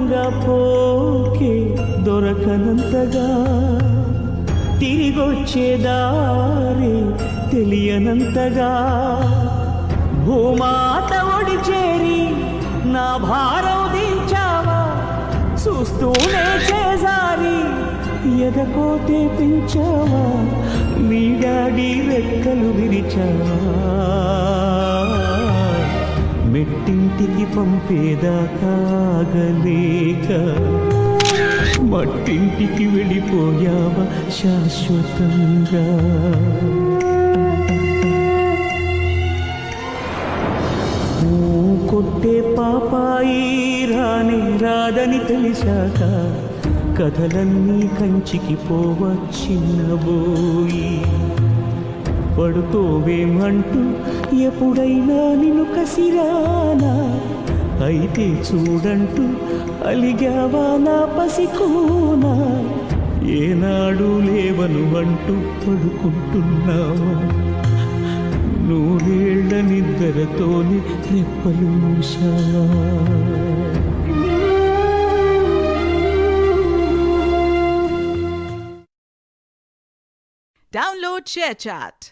దూరంగా పోకే దొరకనంతగా తిరిగొచ్చే దారి తెలియనంతగా భూమాత ఒడి చేరి నా భారం దించావా చూస్తూనే చేజారి ఎదకోతే పెంచావా నీ డాడీ రెక్కలు విరిచావా మెట్టింటికి పంపేదాకాగలేక మట్టింటికి వెళ్ళిపోయావా శాశ్వతంగా కొట్టే పాపాయి రాని రాదని తెలిసాక కథలన్నీ కంచికి పోవచ్చిన్నబోయి పడుకోవేమంటూ ఎప్పుడైనా నిన్ను కసిరానా అయితే చూడంటూ అలిగావా నా పసికోనా ఏనాడు లేవను అంటూ పడుకుంటున్నావా నూరేళ్ల నిద్రతోని రెప్పలు మూసావా Download ShareChat.